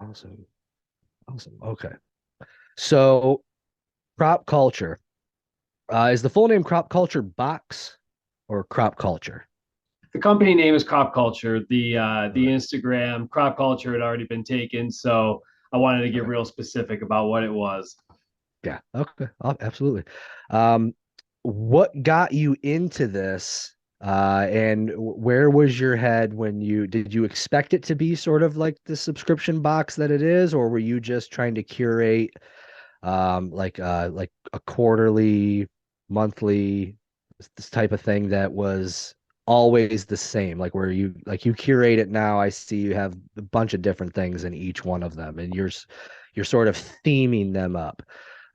Awesome. Awesome. Okay. So crop culture. Is the full name crop culture box or crop culture? The company name is Crop Culture. The Okay. Instagram Crop Culture had already been taken, so I wanted to get Okay. real specific about what it was. Yeah. Okay. Oh, absolutely. Um, what got you into this? And where was your head when did you expect it to be sort of like the subscription box that it is, or were you just trying to curate like a quarterly, monthly, this type of thing that was always the same, like where you curate it now. I see you have a bunch of different things in each one of them, and you're sort of theming them up.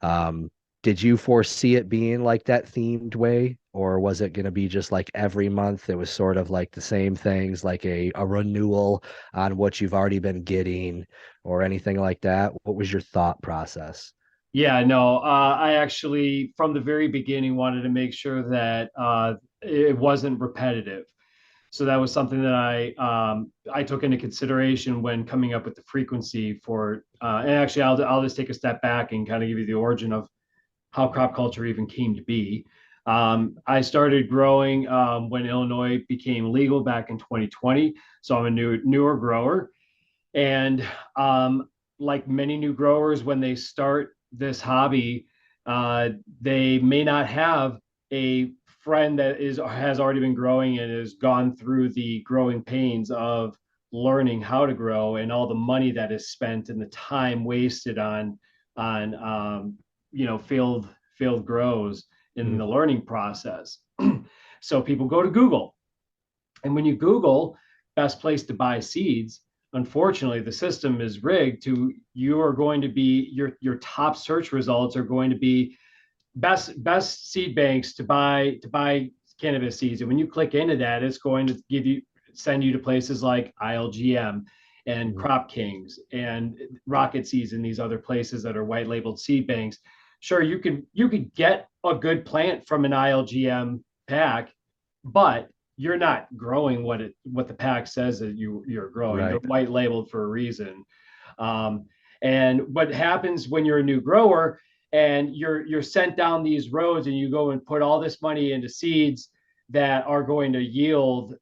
Um, did you foresee it being like that themed way, or was it going to be just like every month it was sort of like the same things, like a renewal on what you've already been getting, or anything like that? What was your thought process? Yeah, no, I actually, from the very beginning, wanted to make sure that it wasn't repetitive. So that was something that I took into consideration when coming up with the frequency for. And actually, I'll just take a step back and kind of give you the origin of how crop culture even came to be. I started growing when Illinois became legal back in 2020. So I'm a newer grower, and like many new growers, when they start this hobby, they may not have a friend that is has already been growing and has gone through the growing pains of learning how to grow and all the money that is spent and the time wasted on failed grows in Mhm. the learning process. So people go to Google, and when you Google best place to buy seeds, unfortunately, the system is rigged to you are going to be your top search results are going to be best seed banks to buy cannabis seeds. And when you click into that, it's going to send you to places like ILGM and Mhm. Crop Kings and Rocket Seeds and these other places that are white labeled seed banks. Sure, you could get a good plant from an ILGM pack, but you're not growing what the pack says that you're growing. They're Right. white labeled for a reason. Um, and what happens when you're a new grower and you're sent down these roads and you go and put all this money into seeds that are going to yield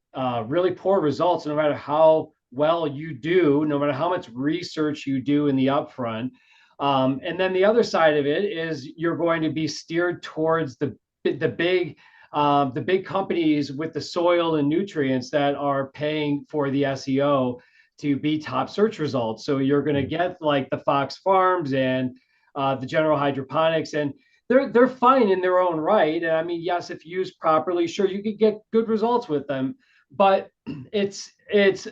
really poor results, no matter how well you do, no matter how much research you do in the upfront. And then the other side of it is you're going to be steered towards the big companies with the soil and nutrients that are paying for the SEO to be top search results. So you're going to Mhm. get like the Fox Farms and the General Hydroponics, and they're fine in their own right. And I mean, yes, if used properly, sure, you could get good results with them. But it's as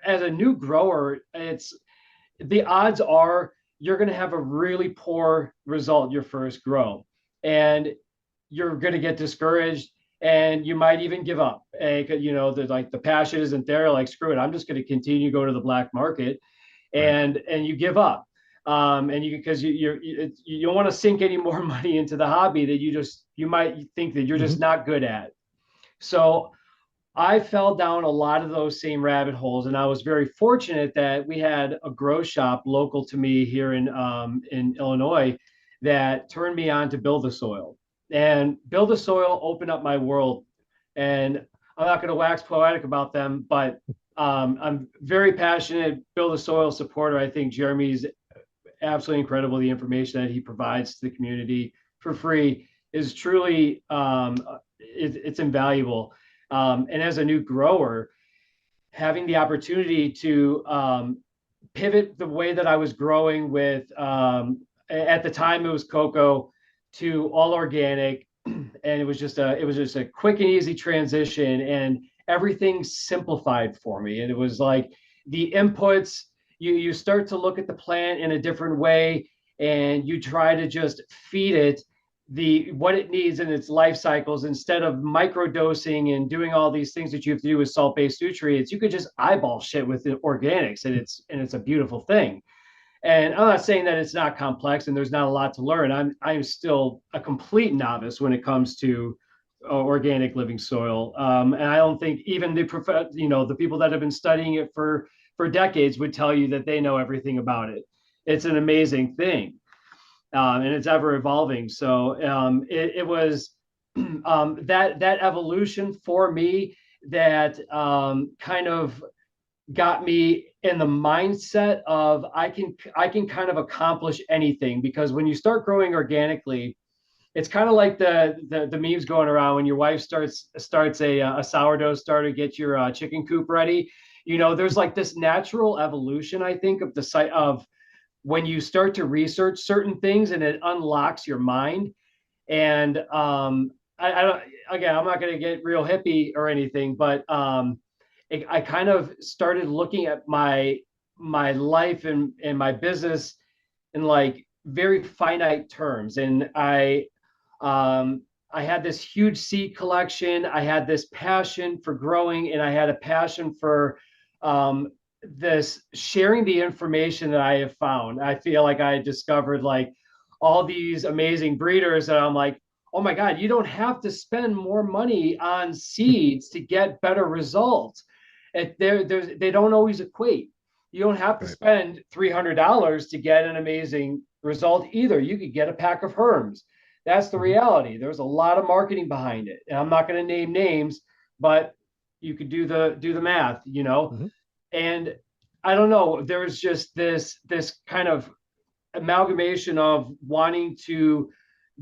a new grower, it's the odds are you're going to have a really poor result your first grow, and you're going to get discouraged, and you might even give up. And, the passion isn't there. Like, screw it, I'm just going to continue to go to the black market, Right. and you give up. And you because you don't want to sink any more money into the hobby that you might think that you're just Mhm. not good at. So I fell down a lot of those same rabbit holes, and I was very fortunate that we had a grow shop local to me here in Illinois that turned me on to Build the Soil. And Build the Soil opened up my world. And I'm not going to wax poetic about them, but I'm very passionate Build the Soil supporter. I think Jeremy's absolutely incredible. The information that he provides to the community for free is truly it's invaluable. And as a new grower, having the opportunity to pivot the way that I was growing with at the time it was cocoa to all organic, and it was just a quick and easy transition, and everything simplified for me. And it was like the inputs, you start to look at the plant in a different way, and you try to just feed it the what it needs in its life cycles instead of microdosing and doing all these things that you have to do with salt-based nutrients. You could just eyeball shit with the organics, and it's a beautiful thing. And I'm not saying that it's not complex and there's not a lot to learn. I'm still a complete novice when it comes to organic living soil, and I don't think even the people that have been studying it for for decades would tell you that they know everything about it. It's an amazing thing, and it's ever evolving. So it was that evolution for me that kind of got me in the mindset of I can kind of accomplish anything, because when you start growing organically, it's kind of like the memes going around when your wife starts a sourdough starter, get your chicken coop ready. There's like this natural evolution, I think, of the site of when you start to research certain things and it unlocks your mind. And I don't, again, I'm not going to get real hippie or anything, but I kind of started looking at my life and my business in like very finite terms. And I had this huge seed collection. I had this passion for growing, and I had a passion for um, this sharing the information that I have found. I feel like I discovered like all these amazing breeders that I'm like, oh my God, you don't have to spend more money on seeds to get better results. They don't always equate. You don't have to Right. spend $300 to get an amazing result either. You could get a pack of Herms. That's the Hmm. reality. There's a lot of marketing behind it. And I'm not going to name names, but you could do the math, Hmm. And I don't know, there's just this kind of amalgamation of wanting to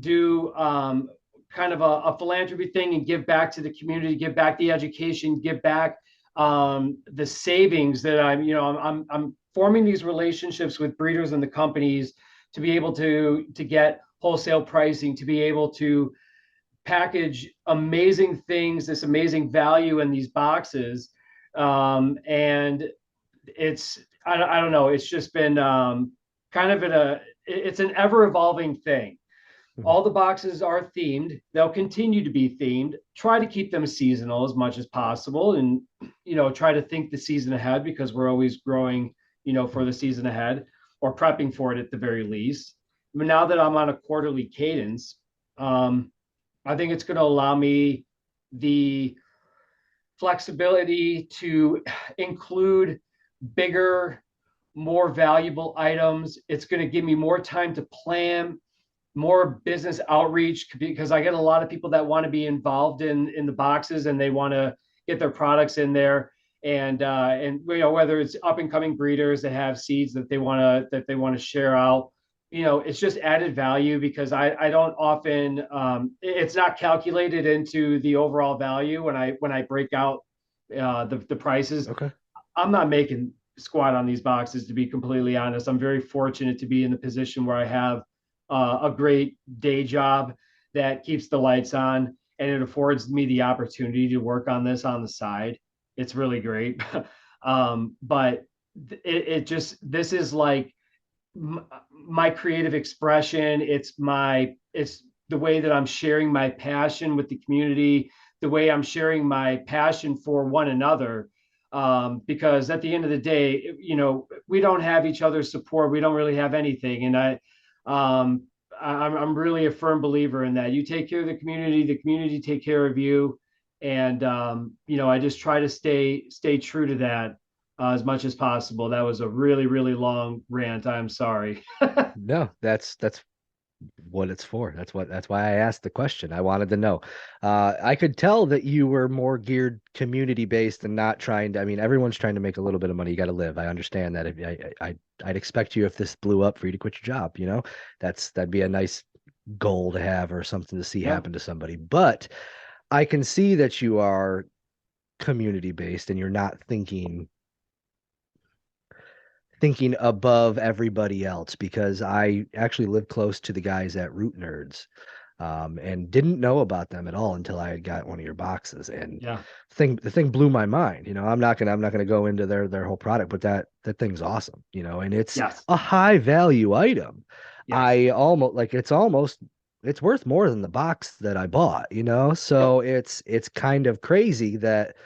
do kind of a philanthropy thing and give back to the community, give back the education, give back the savings that I'm forming these relationships with breeders and the companies to be able to get wholesale pricing, to be able to package amazing things, this amazing value in these boxes. And I don't know, it's just been kind of it's an ever evolving thing. Hmm. All the boxes are themed. They'll continue to be themed. Try to keep them seasonal as much as possible, and try to think the season ahead, because we're always growing, for the season ahead, or prepping for it at the very least. But now that I'm on a quarterly cadence, I think it's going to allow me the flexibility to include bigger, more valuable items. It's going to give me more time to plan, more business outreach, because I get a lot of people that want to be involved in the boxes, and they want to get their products in there. And whether it's up and coming breeders that have seeds that they want to share out, it's just added value, because I don't often it's not calculated into the overall value when I break out the prices. Okay. I'm not making squat on these boxes, to be completely honest. I'm very fortunate to be in the position where I have a great day job that keeps the lights on, and it affords me the opportunity to work on this on the side. It's really great. But it just, this is like my creative expression. It's the way that I'm sharing my passion with the community, the way I'm sharing my passion for one another. Because at the end of the day, we don't have each other's support. We don't really have anything. And I'm really a firm believer in that. You take care of the community take care of you. And I just try to stay true to that as much as possible. That was a really, really long rant. I'm sorry. No, that's what it's for. That's why I asked the question. I wanted to know. I could tell that you were more geared community based and not trying to. I mean, everyone's trying to make a little bit of money. You got to live. I understand that. If I'd expect you, if this blew up, for you to quit your job. That'd be a nice goal to have, or something to see Yeah. happen to somebody. But I can see that you are community based and you're not thinking above everybody else, because I actually live close to the guys at Root Nerds, and didn't know about them at all until I had got one of your boxes. And Yeah. the thing blew my mind. I'm not gonna go into their whole product, but that thing's awesome. And it's Yes. a high value item. Yes. I almost like it's worth more than the box that I bought. Yep. So it's kind of crazy that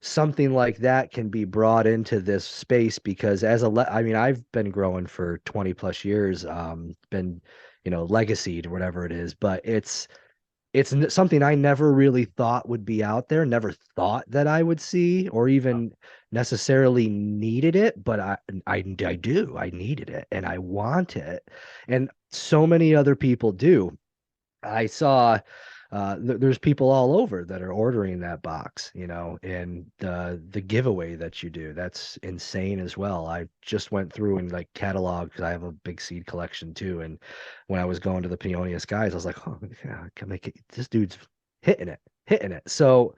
something like that can be brought into this space, because I mean, I've been growing for 20 plus years, been legacied or whatever it is, but it's something I never really thought would be out there, never thought that I would see or even necessarily needed it, but I do. I needed it and I want it. And so many other people do. I saw there's people all over that are ordering that box, and the giveaway that you do, that's insane as well. I just went through and like catalog because I have a big seed collection too. And when I was going to the Peonia Skies, I was like, oh, yeah, can make it. This dude's hitting it, hitting it. So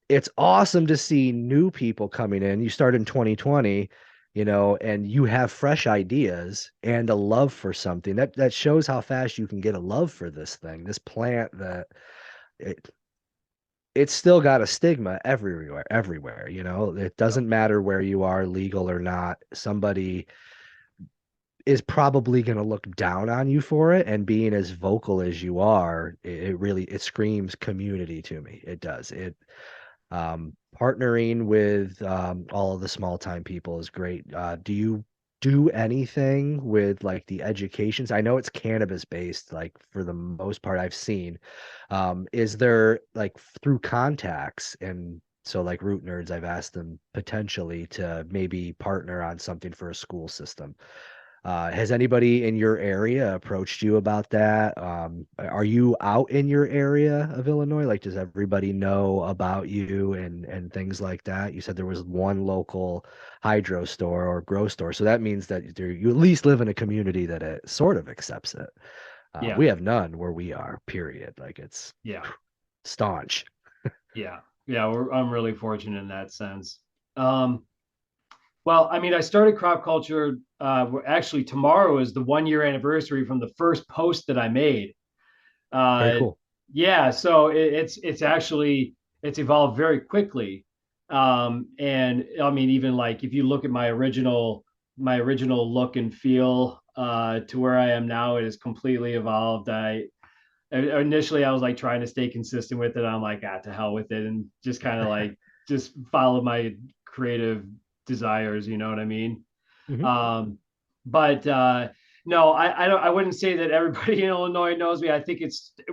it's awesome to see new people coming in. You start in 2020, and you have fresh ideas and a love for something. That shows how fast you can get a love for this thing, this plant that it it's still got a stigma everywhere, everywhere. It Yep. doesn't matter where you are, legal or not. Somebody is probably going to look down on you for it, and being as vocal as you are, it really it screams community to me. It does. Partnering with all of the small time people is great. Do you do anything with like the educations? I know it's cannabis based, like for the most part I've seen. Is there like through contacts and so like Root Nerds, I've asked them potentially to maybe partner on something for a school system. Has anybody in your area approached you about that? Are you out in your area of Illinois? Like, does everybody know about you and things like that? You said there was one local hydro store or grow store, so that means that you at least live in a community that it sort of accepts it. Yeah. We have none where we are, period. Like it's Yeah. staunch. Yeah. Yeah. I'm really fortunate in that sense. Um, well, I mean, I started crop culture. Actually, tomorrow is the 1 year anniversary from the first post that I made. Very Uh, cool. yeah, so it's actually it's evolved very quickly. And I mean, even like if you look at my original look and feel to where I am now, it has completely evolved. Initially I was like trying to stay consistent with it. I'm like, to hell with it, and just kind of like just follow my creative desires. You know what I mean? Hmm. Um, but no, I don't. I wouldn't say that everybody in Illinois knows me. I think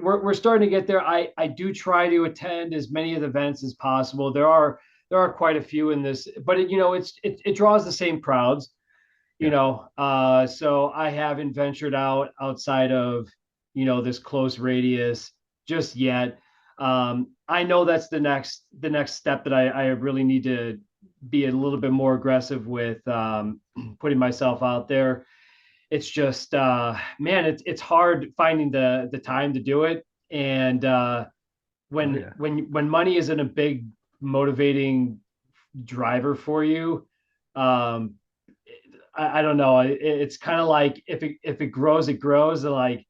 we're starting to get there. I do try to attend as many of the events as possible. There are quite a few in this, but it draws the same crowds. Yeah. So I haven't ventured outside of this close radius just yet. I know that's the next step that I really need to be a little bit more aggressive with putting myself out there. It's just man, it's hard finding the time to do it. And Oh when yeah. when money isn't a big motivating driver for you, um, I don't know. It's kind of like if it grows, it grows. And like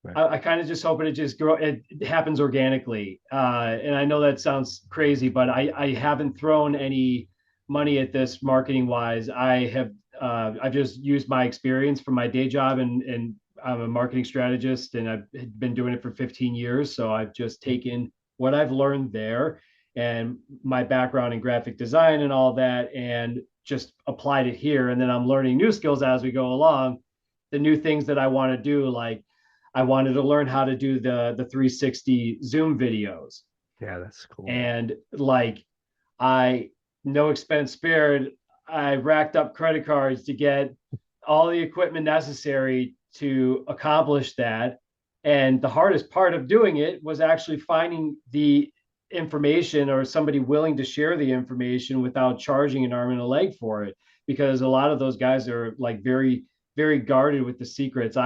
Right. I kind of just hope it just grow. It happens organically. And I know that sounds crazy, but I haven't thrown any money at this marketing wise. I've just used my experience from my day job, and I'm a marketing strategist, and I've been doing it for 15 years. So I've just taken what I've learned there and my background in graphic design and all that, and just applied it here. And then I'm learning new skills as we go along, the new things that I want to do. Like I wanted to learn how to do the 360 Zoom videos. Yeah, that's cool. And like I no expense spared, I racked up credit cards to get all the equipment necessary to accomplish that. And the hardest part of doing it was actually finding the information or somebody willing to share the information without charging an arm and a leg for it. Because a lot of those guys are like very, very guarded with the secrets.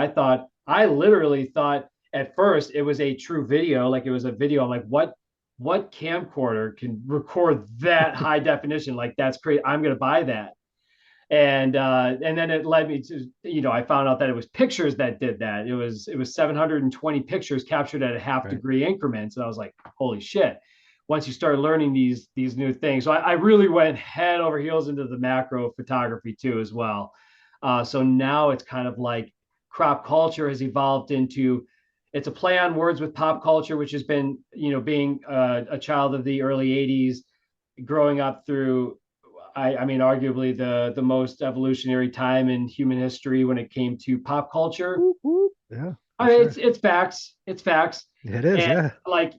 I literally thought at first it was a true video, like it was a video. I'm like, what camcorder can record that high definition? Like that's great. I'm going to buy that. And then it led me to, I found out that it was pictures that did that. It was 720 pictures captured at a half Right. degree increments. And I was like, holy shit. Once you start learning these new things. So I really went head over heels into the macro photography too as well. So now it's kind of like crop culture has evolved into, it's a play on words with pop culture, which has been, being a child of the early 80s, growing up through, I mean, arguably the most evolutionary time in human history when it came to pop culture. Whoop, whoop. Yeah. I for mean, sure. it's facts. It's facts. It is, And yeah. like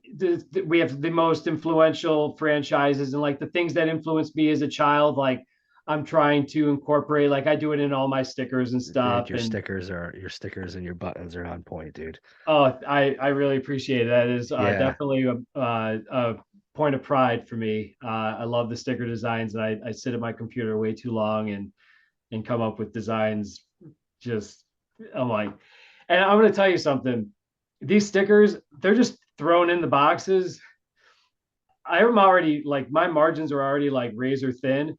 we have the most influential franchises, and like the things that influenced me as a child, like I'm trying to incorporate. Like I do it in all my stickers and Dude, stuff. And your stickers and your buttons are on point, dude. oh, I really appreciate it. That is Yeah. definitely a point of pride for me. I love the sticker designs, and I sit at my computer way too long and come up with designs. Just I'm like, and I'm going to tell you something. These stickers, they're just thrown in the boxes. I'm already like my margins are already like razor thin.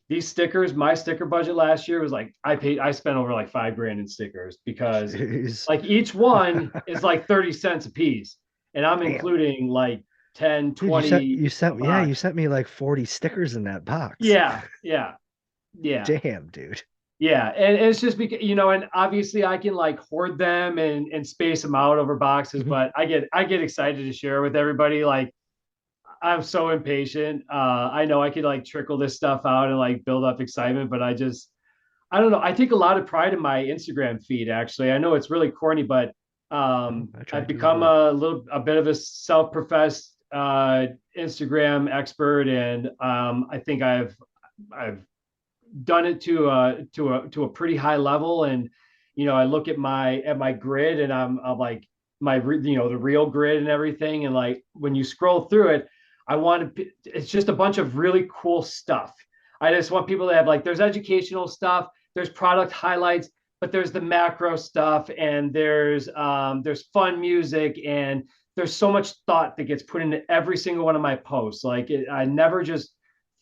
These stickers, my sticker budget last year was like I spent over like 5 grand in stickers because Jeez. like each one is like 30 cents a piece. And I'm Damn. including like 10, Dude, 20 a you box. sent me like 40 stickers in that box. Yeah, yeah, yeah. Damn, dude. Yeah, and it's just because and obviously I can like hoard them and space them out over boxes, Mhm. but I get excited to share with everybody. Like I'm so impatient. I know I could like trickle this stuff out and like build up excitement, but I don't know. I take a lot of pride in my Instagram feed. Actually, I know it's really corny, but I try I've to as become well. a bit of a self-professed Instagram expert, and I think I've done it to a pretty high level. And I look at my grid, and I'm like the real grid and everything. And like when you scroll through it, it's just a bunch of really cool stuff. I just want people to have like there's educational stuff, there's product highlights, but there's the macro stuff, and there's fun music, and there's so much thought that gets put into every single one of my posts. Like I never just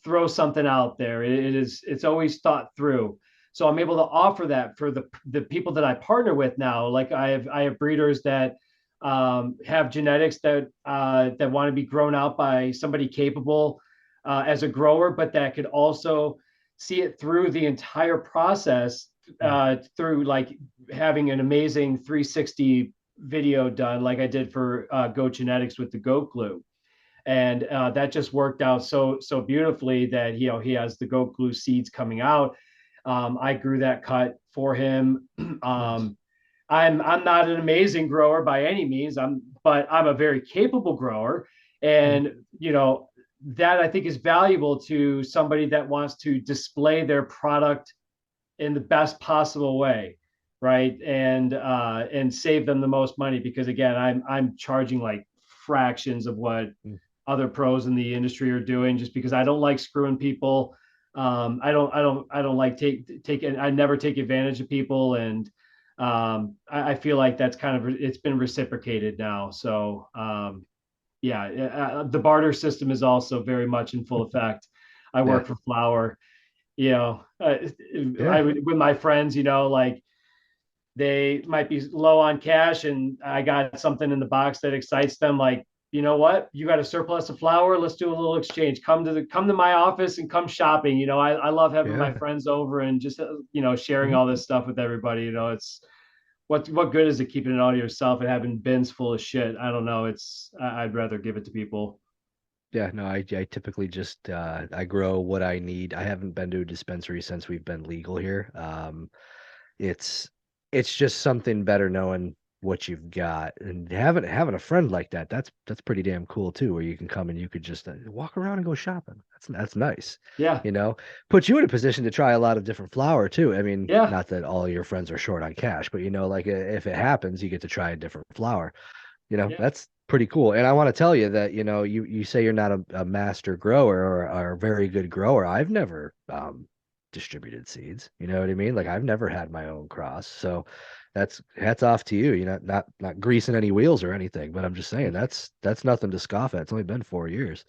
throw something out there. It's always thought through. So I'm able to offer that for the people that I partner with now. Like I have breeders that have genetics that want to be grown out by somebody capable as a grower, but that could also see it through the entire process Mm. through like having an amazing 360 video done, like I did for Goat Genetics with the goat glue. And that just worked out so beautifully that he has the goat glue seeds coming out. I grew that cut for him. Nice. I'm not an amazing grower by any means. But I'm a very capable grower, Mm. and that I think is valuable to somebody that wants to display their product in the best possible way, right? And save them the most money, because again, I'm charging like fractions of what Mm. other pros in the industry are doing, just because I don't like screwing people. I don't like I never take advantage of people. And I feel like that's kind of it's been reciprocated now. So yeah, the barter system is also very much in full effect. I Yeah. work for flour, you know, uh, Yeah. with my friends, like they might be low on cash, and I got something in the box that excites them. Like, you know what? You got a surplus of flour. Let's do a little exchange. Come to my office and come shopping. I love having my Yeah. friends over and just sharing Mhm. all this stuff with everybody. It's what good is it keeping it all to yourself and having bins full of shit? I don't know. I'd rather give it to people. Yeah, no, I typically just I grow what I need. I haven't been to a dispensary since we've been legal here. It's it's just something better knowing what you've got, and having a friend like that. That's pretty damn cool too, where you can come and you could just walk around and go shopping. That's nice. Yeah, You know, put you in a position to try a lot of different flour too. I mean, yeah, not that all your friends are short on cash, but like if it happens, you get to try a different flour. yeah, That's pretty cool. And I want to tell you that, you say you're not a master grower or a very good grower. I've never distributed seeds. You know what I mean? Like I've never had my own cross. So that's hats off to you. You're not greasing any wheels or anything, but I'm just saying that's nothing to scoff at. It's only been 4 years.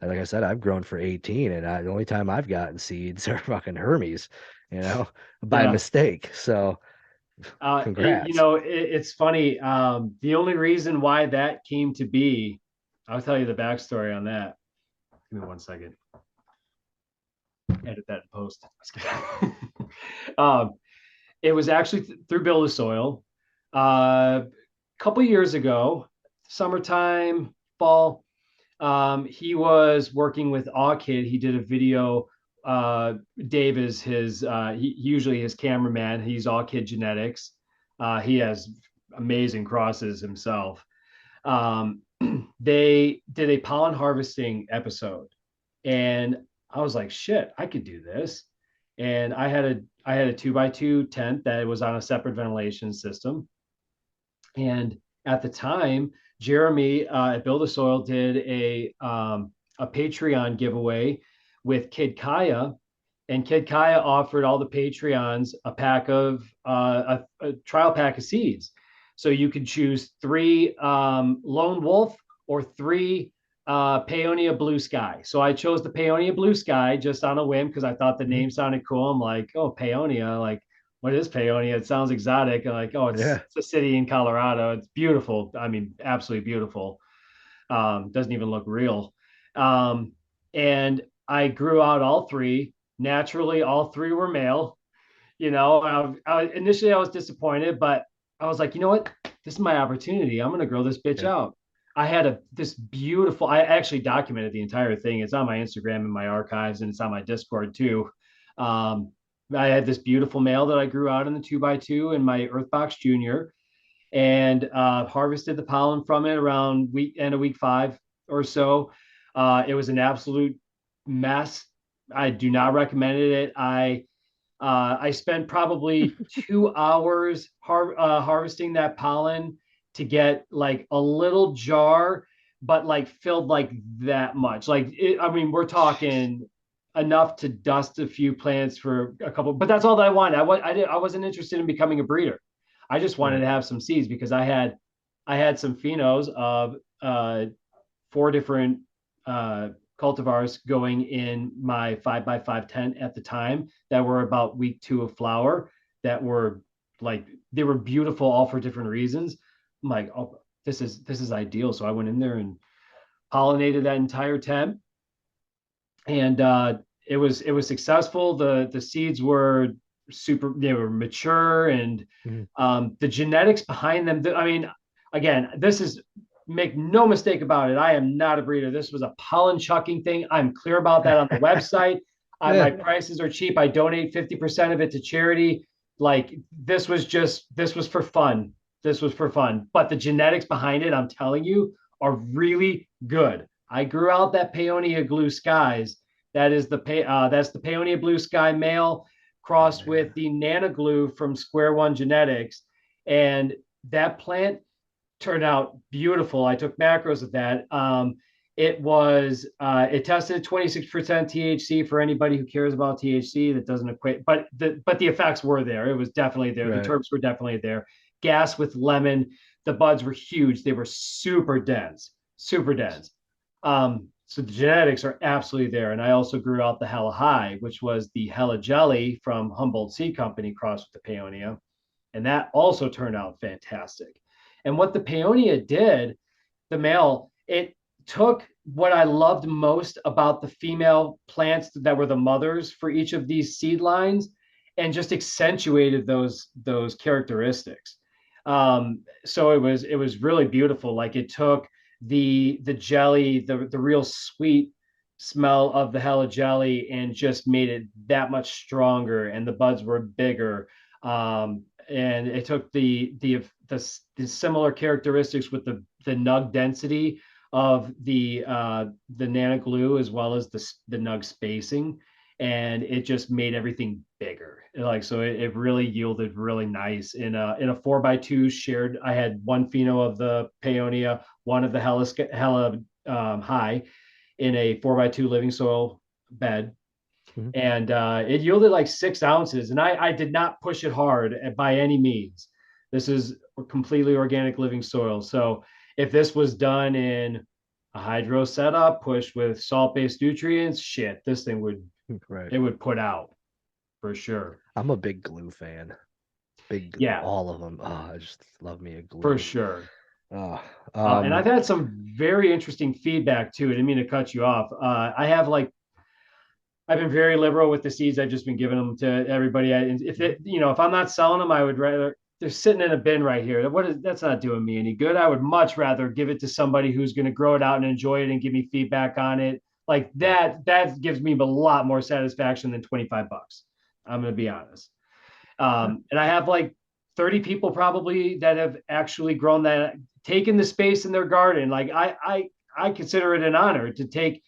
And like I said, I've grown for 18, and the only time I've gotten seeds are fucking Hermes, you know, by yeah. mistake. So congrats. It's funny. The only reason why that came to be, I'll tell you the backstory on that. Give me 1 second. Edit that in post. um, it was actually through Build a Soil. A couple years ago, summertime, fall. He was working with Kid. He did a video. Dave is usually his cameraman. He's Kid Genetics. He has amazing crosses himself. Um, they did a pollen harvesting episode, and I was like, shit, I could do this. And I had a 2x2 tent that was on a separate ventilation system. And at the time, Jeremy at Build a Soil did a Patreon giveaway with Kid Kaya, and Kid Kaya offered all the Patreons a pack of a trial pack of seeds. So you could choose three Lone Wolf or three Paeonia Blue Sky. So I chose the Paeonia Blue Sky just on a whim because I thought the Mhm. name sounded cool. I'm like, oh, Paeonia, like what is Paonia? It sounds exotic. Like, oh, Yeah. it's a city in Colorado. It's beautiful. I mean, absolutely beautiful. Doesn't even look real. Um, and I grew out all three. Naturally, all three were male. Initially I was disappointed, but I was like, you know what? This is my opportunity. I'm going to grow this bitch Yeah. out. I had this beautiful. I actually documented the entire thing. It's on my Instagram and my archives, and it's on my Discord too. Um, I had this beautiful male that I grew out in the 2x2 in my Earthbox Junior, and harvested the pollen from it around week 5 or so. It was an absolute mess. I do not recommend it. I spent probably 2 hours harvesting that pollen to get like a little jar, but like filled like that much. I mean, we're Jeez. talking enough to dust a few plants for a couple, but that's all that I wanted. I wasn't interested in becoming a breeder. I just wanted Right. to have some seeds because I had some phenos of 4 different uh, cultivars going in my 5x5 tent at the time that were about week 2 of flower, that were like, they were beautiful all for different reasons. I'm like, oh, this is ideal. So I went in there and pollinated that entire tent, and it was successful. The seeds were super, they were mature, and Mhm. the genetics behind them. I mean, again, this is, make no mistake about it, I am not a breeder. This was a pollen chucking thing. I'm clear about that on the website. My Yeah. prices are cheap. I donate 50% of it to charity. Like, this was for fun. This was for fun. But the genetics behind it, I'm telling you, are really good. I grew out that Paeonia Blue Skies. That's the Paeonia Blue Sky male Oh crossed man. with the Nana Glue from Square One Genetics, and that plant turned out beautiful. I took macros of that. It tested 26% THC for anybody who cares about THC. That doesn't equate, but the effects were there. It was definitely there. The Right. terps were definitely there. Gas with lemon. The buds were huge. They were super dense, super dense. So the genetics are absolutely there. And I also grew out the Hella High, which was the Hella Jelly from Humboldt Seed Company crossed with the Paeonia, and that also turned out fantastic. And what the Paeonia did, the male, it took what I loved most about the female plants that were the mothers for each of these seed lines, and just accentuated those characteristics. So it was really beautiful. Like, it took the jelly, the real sweet smell of the Hella jelly, and just made it that much stronger, and the buds were bigger. And it took the similar characteristics with the nug density of the nano glue, as well as the nug spacing, and it just made everything bigger. Like, so it really yielded really nice in a 4x2 shared. I had one pheno of the Paeonia, one of the Hella High, in a 4x2 living soil bed, Mhm. and it yielded like 6 ounces. And I did not push it hard by any means. This is completely organic living soil. So if this was done in a hydro setup, pushed with salt-based nutrients, shit, this thing would Right. it would put out for sure. I'm a big glue fan. Big, Yeah, all of them. Oh, I just love me a for glue. sure. Oh, And I've had some very interesting feedback too. I didn't mean to cut you off. I've been very liberal with the seeds. I've just been giving them to everybody. If I'm not selling them, I would rather, they're sitting in a bin right here. That's not doing me any good. I would much rather give it to somebody who's going to grow it out and enjoy it and give me feedback on it. Like right. that gives me a lot more satisfaction than $25. I'm going to be honest. Yeah. And I have like 30 people probably that have actually grown that, taken the space in their garden. Like I consider it an honor to take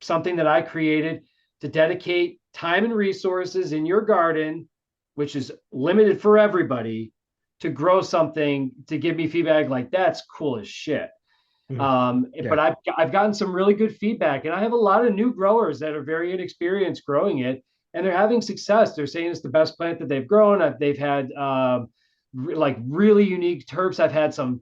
something that I created, to dedicate time and resources in your garden, which is limited for everybody, to grow something, to give me feedback. Like, that's cool as shit. Mhm. But Yeah. I've gotten some really good feedback, and I have a lot of new growers that are very inexperienced growing it, and they're having success. They're saying it's the best plant that they've grown. They've had like really unique terps. I've had some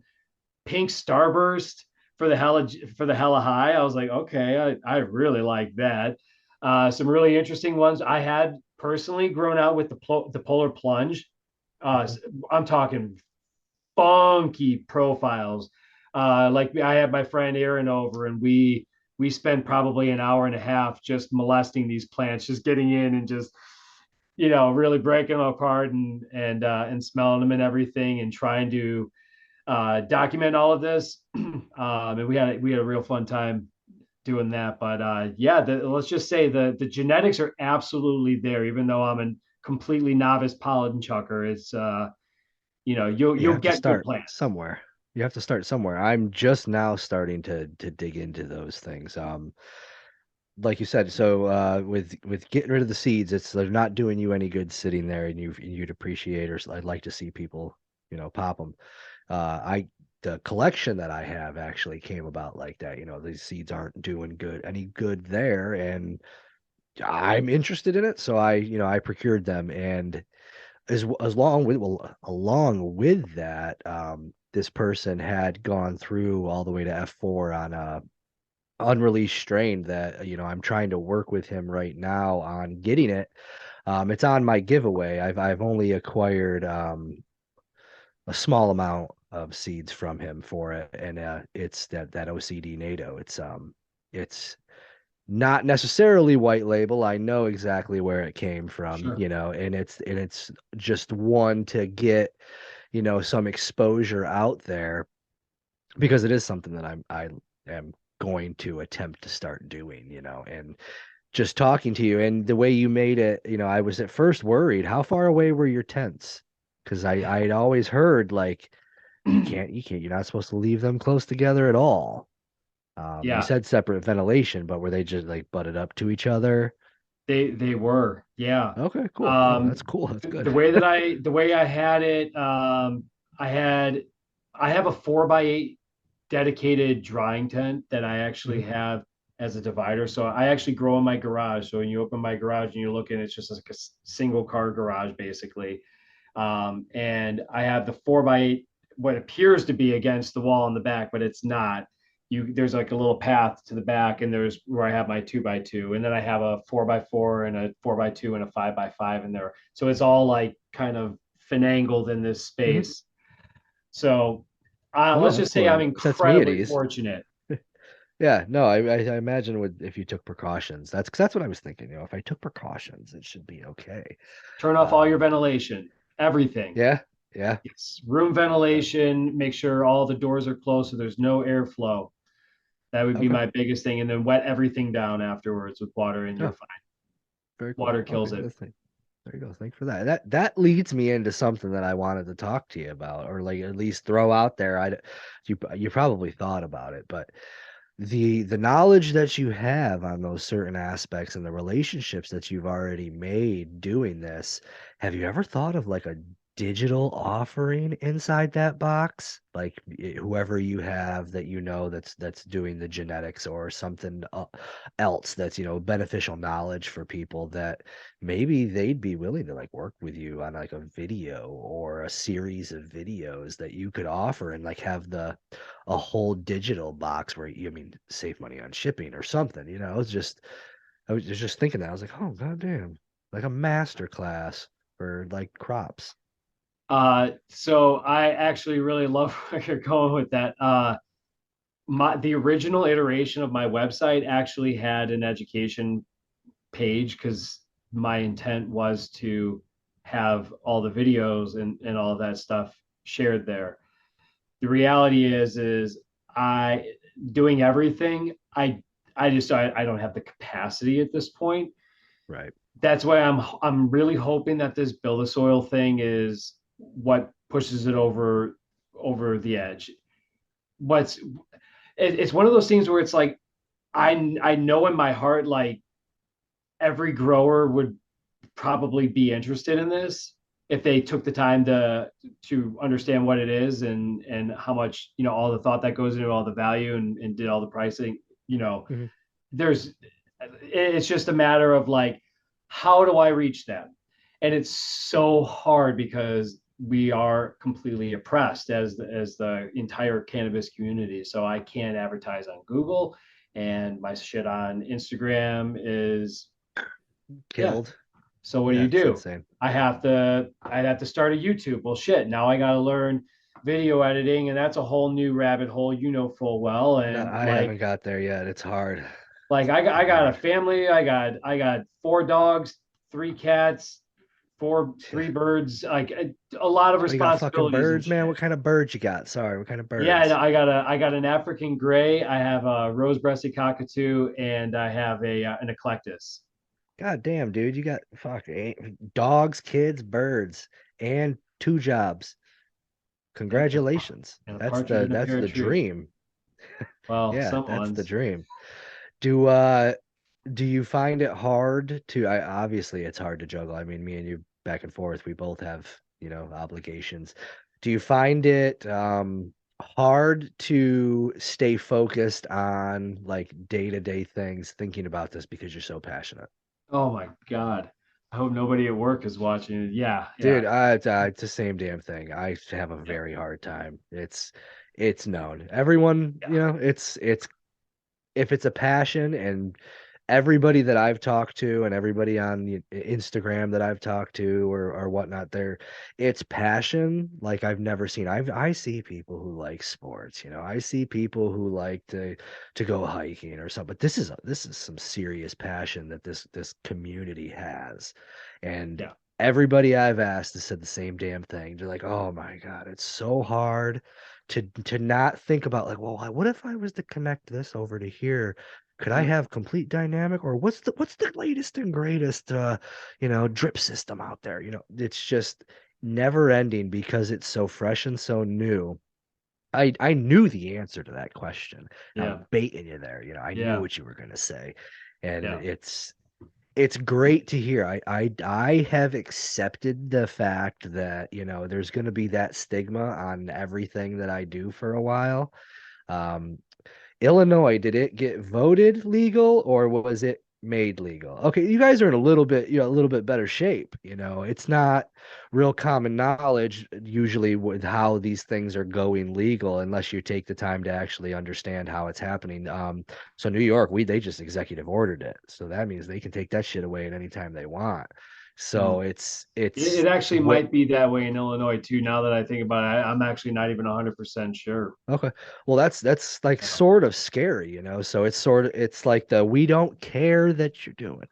pink starburst for the hella high. I was like, okay, I really like that. Some really interesting ones I had personally grown out with the polar plunge. Mhm. I'm talking funky profiles. Like I had my friend Aaron over, and we spent probably an hour and a half just molesting these plants, just getting in and just really breaking them apart and smelling them and everything, and trying to document all of this. And we had a real fun time doing that. But yeah, let's just say the genetics are absolutely there, even though I'm a completely novice pollen chucker. It's You you'll have to get good start plants. somewhere. You have to start somewhere. I'm just now starting to dig into those things. Like you said, so with getting rid of the seeds, they're not doing you any good sitting there, and you'd appreciate, or I'd like to see people, pop them. I The collection that I have actually came about like that. These seeds aren't doing any good there, and I'm interested in it, so I procured them, and along with that, this person had gone through all the way to F4 on a unreleased strain that I'm trying to work with him right now on getting it. It's on my giveaway. I've only acquired a small amount of seeds from him for it, and it's that OCD NATO. It's not necessarily white label. I know exactly where it came from, Sure. and it's just one to get, some exposure out there, because it is something that I am going to attempt to start doing, and just talking to you and the way you made it, I was at first worried. How far away were your tents? Because I'd always heard like you're not supposed to leave them close together at all. You Yeah, said separate ventilation, but were they just like butted up to each other? they were. Yeah. Okay, cool. Oh, Um, that's cool. That's good. the way I had it, I had I have a 4x8 dedicated drying tent that I actually Mhm. have as a divider. So I actually grow in my garage. So when you open my garage and you look in, it's just like a single car garage basically. And I have the 4x8, what appears to be against the wall in the back, but it's not. There's like a little path to the back, and there's where I have my 2x2, and then I have a 4x4 and a 4x2 and a 5x5 in there. So it's all like kind of finangled in this Mhm. space. So No, let's that's just say cool. I'm That sets me at incredibly ease. fortunate. Yeah, no, I imagine if you took precautions, that's what I was thinking. If I took precautions, it should be okay. Turn off all your Um, ventilation, everything. yeah, yeah. Yes, room Uh, ventilation. Make sure all the doors are closed so there's no airflow. That would be okay. my biggest thing. And then wet everything down afterwards with water, and you're Oh, fine. very cool. Water Okay, kills it. there you go. Thanks for that. That leads me into something that I wanted to talk to you about, or like at least throw out there. You probably thought about it, but the knowledge that you have on those certain aspects and the relationships that you've already made doing this, have you ever thought of like a digital offering inside that box? Like whoever you have that that's doing the genetics, or something else that's beneficial knowledge for people, that maybe they'd be willing to like work with you on like a video or a series of videos that you could offer, and like have a whole digital box where I mean, save money on shipping or something. I was just thinking that. I was like, oh goddamn, like a master class for like crops. So I actually really love where you're going with that. The original iteration of my website actually had an education page because my intent was to have all the videos and all of that stuff shared there. The reality is I doing everything. I don't have the capacity at this point. Right. That's why I'm really hoping that this build a soil thing is what pushes it over the edge. What's it's one of those things where it's like I know in my heart like every grower would probably be interested in this if they took the time to understand what it is and how much all the thought that goes into all the value and did all the pricing. You know, Mhm. there's it's just a matter of like how do I reach them, and it's so hard because we are completely oppressed as the entire cannabis community. So I can't advertise on Google, and my shit on Instagram is yeah. Killed. So what do Yeah, you it's do? insane. I'd have to start a YouTube. Well, shit. Now I got to learn video editing, and that's a whole new rabbit hole, full well. No, And I haven't got there yet. It's hard. I It's got a hard. family. I got 4 dogs, 3 cats, three birds. Like a lot of Oh, you got fucking responsibilities and birds, man? What shit. kind of birds you got? Sorry, what kind of Yeah, birds? I got an African gray. I have a rose-breasted cockatoo, and I have a an eclectus. God damn, dude, you got dogs, kids, birds, and 2 jobs. Yep, Congratulations. and a That's partridge the in a that's pear the tree. dream. Well, Yeah, some that's the ones. dream. Do uh do you find it hard to I obviously it's hard to juggle. I mean, me and you back and forth, we both have, obligations. Do you find it hard to stay focused on like day-to-day things thinking about this because you're so passionate? Oh my God. I hope nobody at work is watching it. Yeah, yeah, Dude, it's the same damn thing. I have a yeah, very hard time. It's known. Everyone, yeah, it's if it's a passion, and everybody that I've talked to and everybody on Instagram that I've talked to or whatnot, it's passion like I've never seen. I see people who like sports, I see people who like to go hiking or something, but this is some serious passion that this community has. And yeah. everybody I've asked has said the same damn thing. They're like, oh my God, it's so hard to not think about like, well, what if I was to connect this over to here? Could I Mm, have complete dynamic, or what's the latest and greatest drip system out there? It's just never ending because it's so fresh and so new. I knew the answer to that question. I was yeah, baiting you there. I knew yeah, what you were gonna say. And yeah. it's great to hear. I have accepted the fact that, there's gonna be that stigma on everything that I do for a while. Um, Illinois, did it get voted legal or was it made legal? Okay, you guys are in a little bit better shape. It's not real common knowledge usually with how these things are going legal unless you take the time to actually understand how it's happening. So New York, they just executive ordered it. So that means they can take that shit away at any time they want. So Mm. It it's actually might be that way in Illinois too. Now that I think about it, I'm actually not even 100% sure. Okay. Well, that's like Yeah. sort of scary. So it's like the we don't care that you're doing it.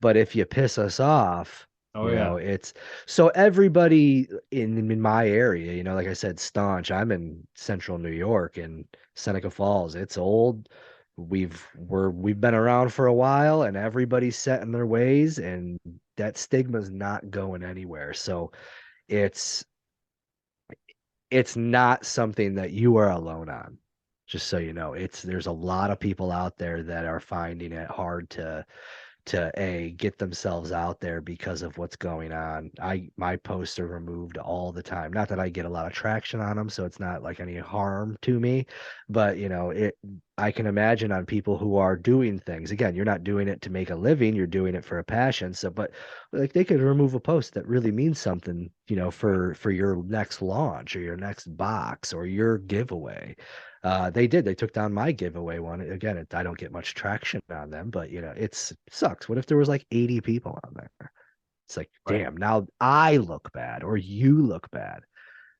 But if you piss us off, Oh yeah. it's so everybody in my area, like I said, staunch. I'm in central New York in Seneca Falls. It's old. We've been around for a while and everybody's set in their ways and that stigma's not going anywhere. So it's it's not something that you are alone on. Just so you know, there's a lot of people out there that are finding it hard to get themselves out there because of what's going on. My posts are removed all the time. Not that I get a lot of traction on them, so it's not like any harm to me, but I can imagine on people who are doing things. Again, you're not doing it to make a living, you're doing it for a passion. So but like they could remove a post that really means something, for your next launch or your next box or your giveaway. They did. They took down my giveaway one. Again, I don't get much traction on them, but it sucks. What if there was like 80 people on there? It's like, Right. damn, now I look bad or you look bad.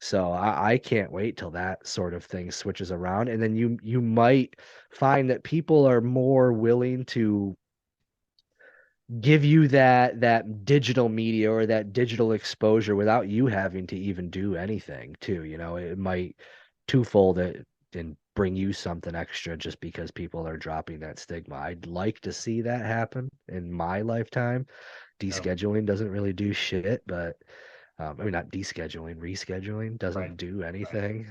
So I can't wait till that sort of thing switches around. And then you might find that people are more willing to give you that digital media or that digital exposure without you having to even do anything too. It might twofold it and bring you something extra just because people are dropping that stigma. I'd like to see that happen in my lifetime. Yeah. Descheduling doesn't really do shit, but I mean, not descheduling, rescheduling Right. doesn't do anything.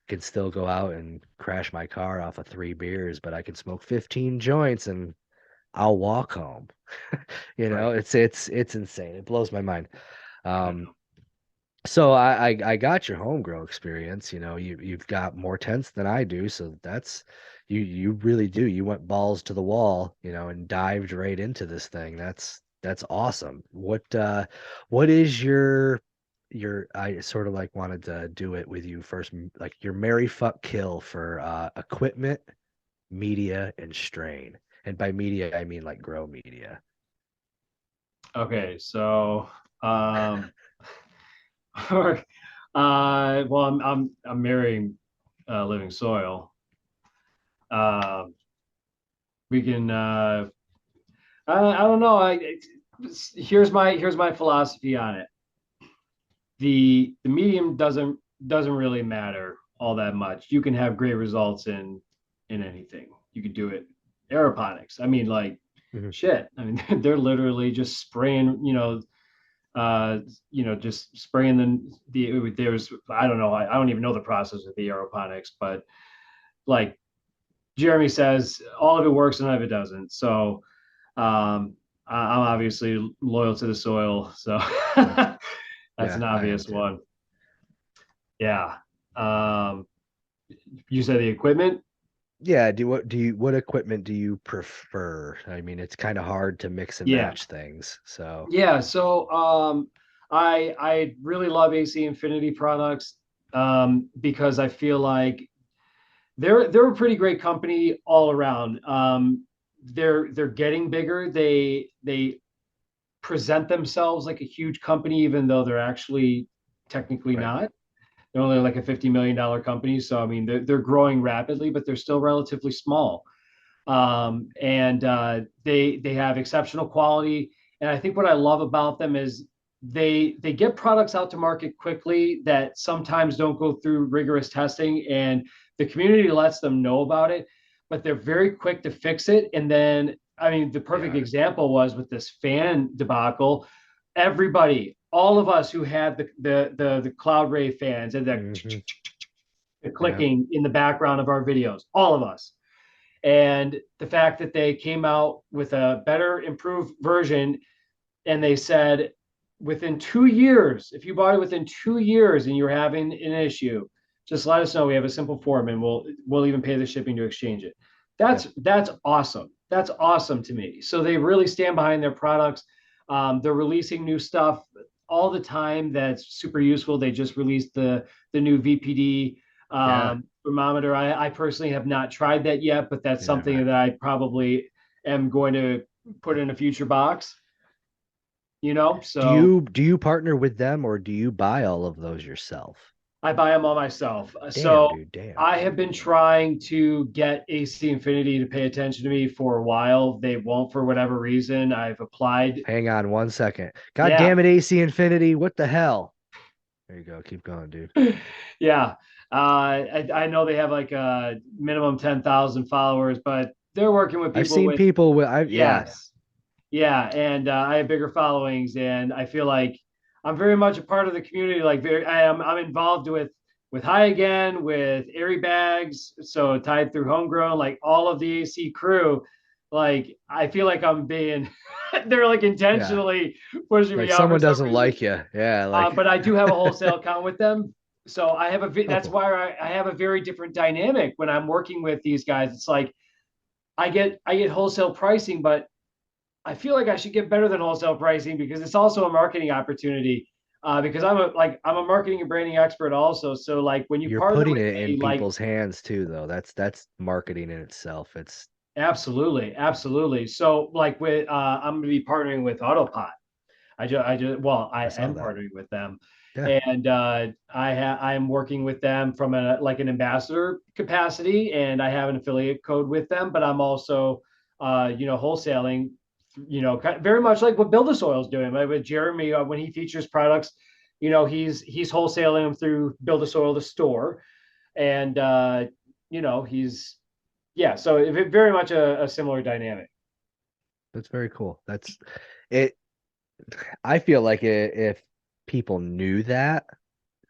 Could still go out and crash my car off of 3 beers, but I can smoke 15 joints and I'll walk home. Right. It's insane. It blows my mind. I Um, know. so I got your home grow experience. You've got more tents than I do, so that's you really do. You went balls to the wall, and dived right into this thing. That's awesome. What is your I sort of like wanted to do it with you first, like your Mary fuck kill for equipment, media, and strain. And by media, I mean like grow media. Okay, so um, well, I'm marrying Living Soil. Um, we can. I don't know. Here's my philosophy on it. The medium doesn't really matter all that much. You can have great results in anything. You could do it aeroponics. I mean, like Mhm. shit. I mean, they're literally just spraying. Uh, just spraying there's I don't know. I don't even know the process of the aeroponics, but like Jeremy says, all of it works and none of it doesn't. So I'm obviously loyal to the soil. So Yeah, that's yeah, an I am obvious too. one. Yeah. Um, you said the equipment. Yeah, what equipment do you prefer? I mean, it's kind of hard to mix and Yeah. match things. So, Yeah. So I really love AC Infinity products because I feel like they're a pretty great company all around. They're getting bigger. They present themselves like a huge company, even though they're actually technically right. not. They're only like a $50 million company, so I mean they're growing rapidly, but they're still relatively small. And they have exceptional quality. And I think what I love about them is they get products out to market quickly that sometimes don't go through rigorous testing, and the community lets them know about it, but they're very quick to fix it. And then, I mean, the They perfect are. example was with this fan debacle. Everybody, all of us who had the Cloud Ray fans and Hmm. the Yeah. clicking in the background of our videos, all of us, and the fact that they came out with a better improved version, and they said within 2 years, if you bought it within 2 years and you're having an issue, just let us know. We have a simple form, and we'll even pay the shipping to exchange it. Yeah. That's awesome. That's awesome to me. So they really stand behind their products. They're releasing new stuff all the time that's super useful. They just released the new VPD Yeah. thermometer. I personally have not tried that yet, but that's Neither have I. something that I probably am going to put in a future box. Do So you do you partner with them or do you buy all of those yourself? I buy them all myself. Damn, So dude, damn. I have been trying to get AC Infinity to pay attention to me for a while. They won't for whatever reason. I've applied. Hang on 1 second. God Yeah. damn it, AC Infinity. What the hell? There you go. Keep going, dude. Yeah. I know they have like a minimum 10,000 followers, but they're working with I've people seen with, people with yeah. yes. Yeah. And I have bigger followings, and I feel like I'm very much a part of the community. Like I'm involved with High Again, with Airy Bags, so tied through Homegrown, like all of the AC crew. Like I feel like I'm being, they're like Yeah. intentionally pushing Like me out for someone some doesn't reason. like you. Yeah, like But I do have a wholesale account with them. So I have oh that's cool. why I have a very different dynamic when I'm working with these guys. It's like I get wholesale pricing, but I feel like I should get better than wholesale pricing because it's also a marketing opportunity. Because I'm a marketing and branding expert also. So like when you You're partner putting with it in me, like people's hands too, though. That's marketing in itself. It's absolutely, absolutely. So like I'm gonna be partnering with Autopot. I I saw am that. partnering with them, Yeah. and I'm working with them from an ambassador capacity, and I have an affiliate code with them, but I'm also wholesaling, very much like what Build a Soil is doing, like with Jeremy when he features products, he's wholesaling them through Build a Soil, the store, and he's yeah, so very much a similar dynamic. That's very cool. That's it. I feel like if people knew that,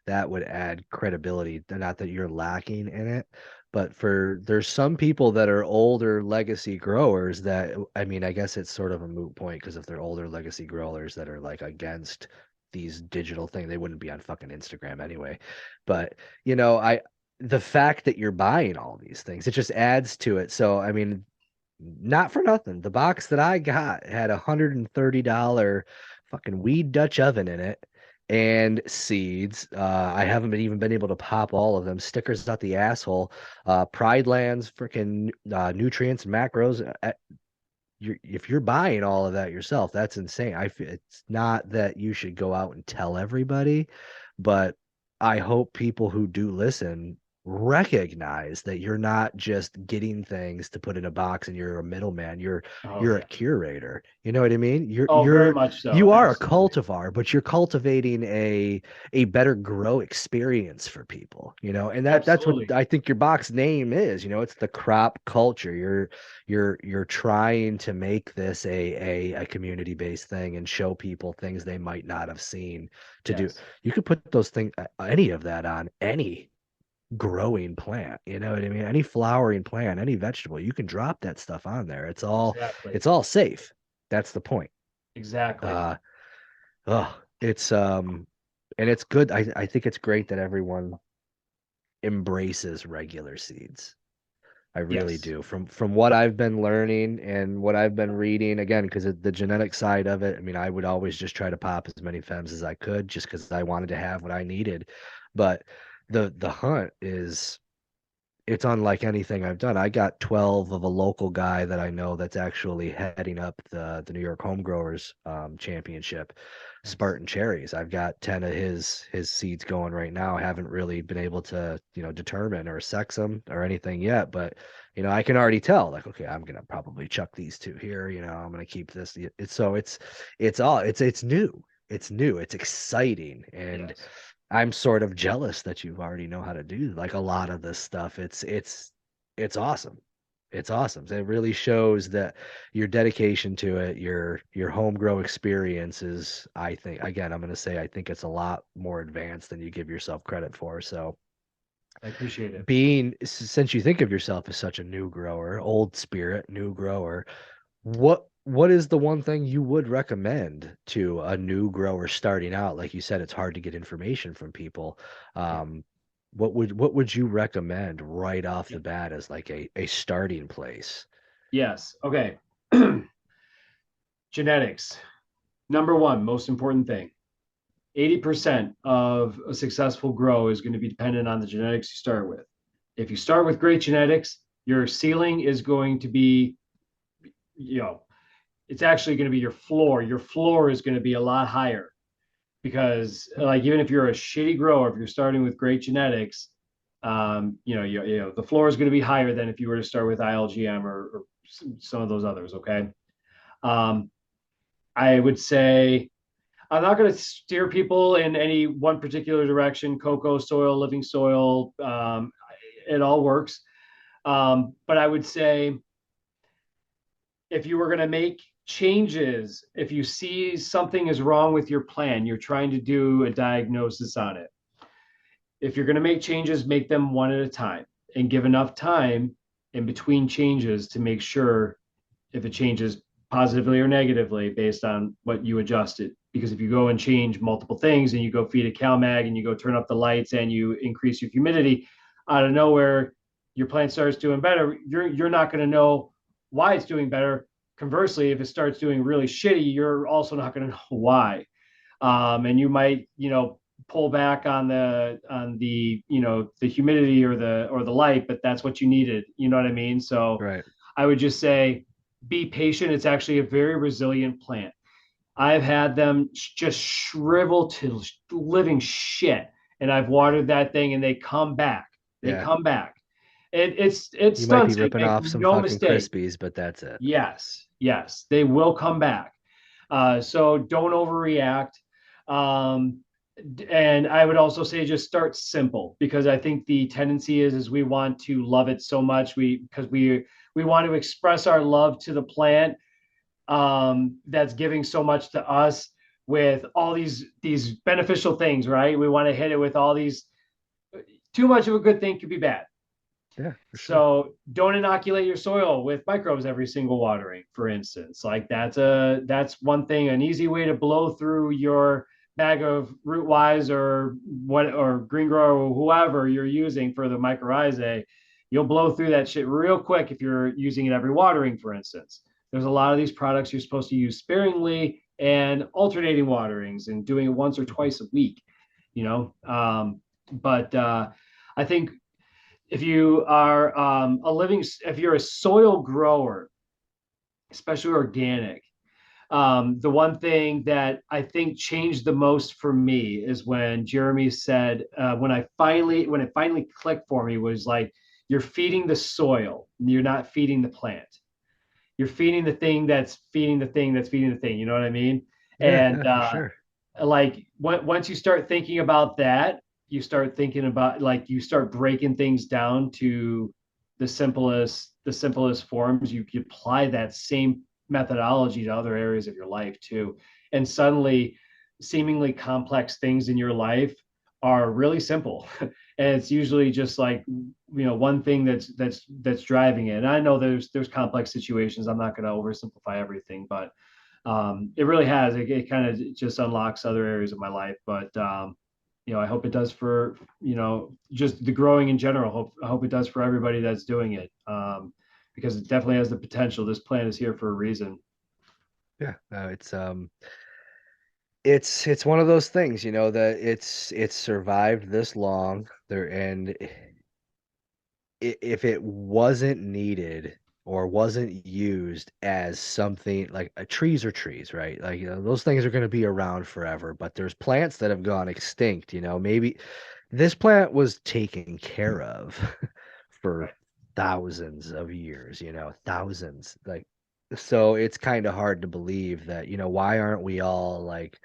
that would add credibility. Not that you're lacking in it, but there's some people that are older legacy growers that, I mean, I guess it's sort of a moot point because if they're older legacy growers that are like against these digital things, they wouldn't be on fucking Instagram anyway. But the fact that you're buying all these things, it just adds to it. So I mean, not for nothing. The box that I got had $130 fucking weed Dutch oven in it and seeds. I haven't even been able to pop all of them. Stickers out the asshole. Pride Lands, freaking nutrients, macros. If you're buying all of that yourself, that's insane. It's not that you should go out and tell everybody, but I hope people who do listen recognize that you're not just getting things to put in a box and you're a middleman. You're Oh you're a yeah. curator. You know what I mean? You're Oh, very you're much so. you are a Absolutely. cultivar, but you're cultivating a better grow experience for people, and that's what Absolutely. I think your box name is. It's the crop culture. You're trying to make this a community-based thing and show people things they might not have seen to do. Yes. You could put those things, any of that on any growing plant, you know what I mean? Any flowering plant, any vegetable, you can drop that stuff on there. It's all Exactly. it's all safe. That's the point. Exactly. Uh it's and it's good. I think it's great that everyone embraces regular seeds. I really Yes. do. From what I've been learning and what I've been reading, again, because of the genetic side of it, I mean, I would always just try to pop as many femmes as I could just because I wanted to have what I needed. But the hunt is it's unlike anything I've done. I got 12 of a local guy that I know that's actually heading up the New York Home Growers Championship, Nice. Spartan Cherries. I've got 10 of his seeds going right now. I haven't really been able to, determine or sex them or anything yet, but I can already tell like, okay, I'm gonna probably chuck these two here, I'm gonna keep this. It's new. It's new. It's exciting. And Yes. I'm sort of jealous that you already know how to do like a lot of this stuff. It's awesome. It's awesome. It really shows that your dedication to it, your home grow experience is, I think, again, I'm gonna say I think it's a lot more advanced than you give yourself credit for. So I appreciate it. since you think of yourself as such a new grower, old spirit, new grower, what is the one thing you would recommend to a new grower starting out? Like you said, it's hard to get information from people. Yeah. Um, what would you recommend right off Yeah. the bat as like a starting place? Yes. Okay. Genetics. Number one, most important thing. 80% of a successful grow is going to be dependent on the genetics you start with. If you start with great genetics, your ceiling is going to be, you know, it's actually going to be your floor. Your floor is going to be a lot higher because, like, even if you're a shitty grower, if you're starting with great genetics, the floor is going to be higher than if you were to start with ILGM or some of those others. Okay. Um, I would say I'm not going to steer people in any one particular direction. Cocoa soil, living soil, it all works. But I would say if you were going to make changes, if you see something is wrong with your plan, you're trying to do a diagnosis on it. If you're going to make changes, make them one at a time and give enough time in between changes to make sure if it changes positively or negatively based on what you adjusted. Because if you go and change multiple things and you go feed a CalMag and you go turn up the lights and you increase your humidity out of nowhere, your plant starts doing better. You're not going to know why it's doing better. Conversely, if it starts doing really shitty, you're also not going to know why. And you might, pull back on the humidity or the light, but that's what you needed. You know what I mean? So Right. I would just say be patient. It's actually a very resilient plant. I've had them just shrivel to living shit, and I've watered that thing, and they come back. They Yeah. come back. It You might be stunts me. ripping Make off some no fucking mistake. Krispies, but that's it. Yes, yes, they will come back. So don't overreact. Um, and I would also say just start simple because I think the tendency is we want to love it so much we want to express our love to the plant that's giving so much to us. with all these beneficial things, right? We want to hit it with all these. Too much of a good thing could be bad. Yeah, for sure. So don't inoculate your soil with microbes every single watering, for instance. Like that's one thing, an easy way to blow through your bag of root wise or what or green grow or whoever you're using for the mycorrhizae. You'll blow through that shit real quick if you're using it every watering, for instance. There's a lot of these products you're supposed to use sparingly and alternating waterings and doing it once or twice a week, you know. But I think if you are if you're a soil grower, especially organic, the one thing that I think changed the most for me is when Jeremy said, when it finally clicked for me was like, you're feeding the soil, you're not feeding the plant. You're feeding the thing that's feeding the thing that's feeding the thing. You know what I mean? Yeah, And yeah, for sure. like once you start thinking about that, you start thinking about like you start breaking things down to the simplest forms. You apply that same methodology to other areas of your life too, and suddenly seemingly complex things in your life are really simple. And it's usually just like one thing that's driving it. And I know there's complex situations. I'm not going to oversimplify everything, but it really has. It kind of just unlocks other areas of my life. But I hope it does for just the growing in general. I hope it does for everybody that's doing it, because it definitely has the potential. This plant is here for a reason. Yeah, no, it's one of those things, that it's survived this long there, and if it wasn't needed or wasn't used as something like trees are trees, right? Like, those things are going to be around forever, but there's plants that have gone extinct, maybe this plant was taken care of for Right. thousands of years, thousands. Like, so it's kind of hard to believe that, why aren't we all like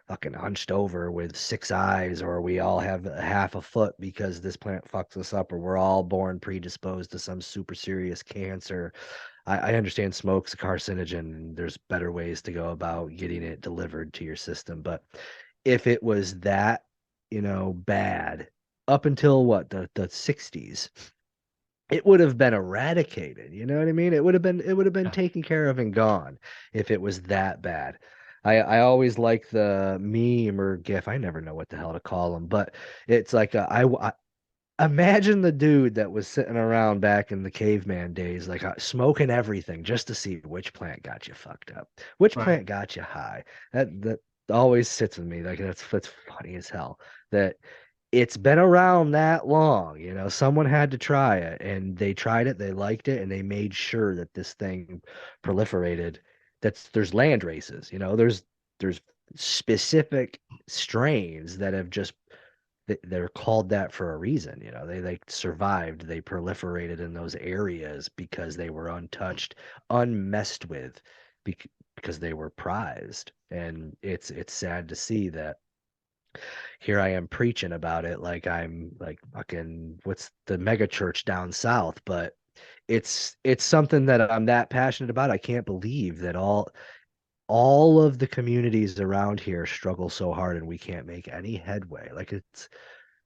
fucking hunched over with six eyes, or we all have a half a foot because this plant fucks us up, or we're all born predisposed to some super serious cancer. I understand smoke's a carcinogen and there's better ways to go about getting it delivered to your system. But if it was that, bad up until what, the 60s, it would have been eradicated. You know what I mean? It would have been Yeah. taken care of and gone if it was that bad. I always like the meme or gif. I never know what the hell to call them, but it's like imagine the dude that was sitting around back in the caveman days, like, smoking everything just to see which plant got you fucked up, which Right. plant got you high. That always sits with me. Like, that's funny as hell. That it's been around that long. Someone had to try it, and they tried it, they liked it, and they made sure that this thing proliferated. There's land races, there's specific strains that have just they're called that for a reason. They survived, they proliferated in those areas because they were untouched, unmessed with, because they were prized. And it's sad to see that here I am preaching about it like I'm like fucking what's the mega church down south, but it's something that I'm that passionate about. I can't believe that all of the communities around here struggle so hard and we can't make any headway. Like, it's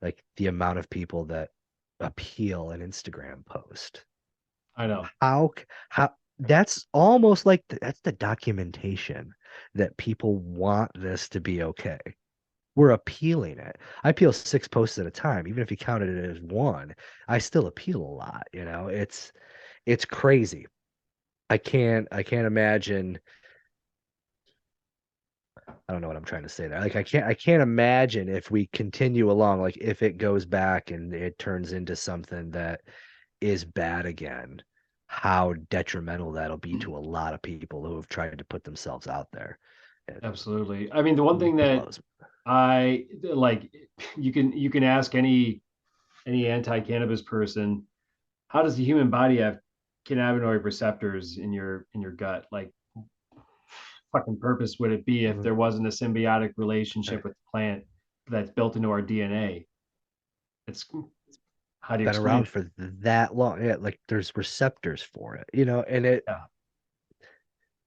like the amount of people that appeal an Instagram post. I know. How that's almost like that's the documentation that people want this to be okay. We're appealing it. I appeal six posts at a time. Even if you counted it as one, I still appeal a lot. It's crazy. I can't imagine. I don't know what I'm trying to say there. Like, I can't imagine if we continue along, like if it goes back and it turns into something that is bad again, how detrimental that'll be to a lot of people who have tried to put themselves out there. It Absolutely. I mean, the one thing that blows. I like, you can ask any anti-cannabis person, how does the human body have cannabinoid receptors in your gut? Like, fucking purpose would it be if Mhm. there wasn't a symbiotic Right. relationship with the plant that's built into our DNA? It's How do you Been explain around it? for that long. Yeah, like there's receptors for it, and Yeah.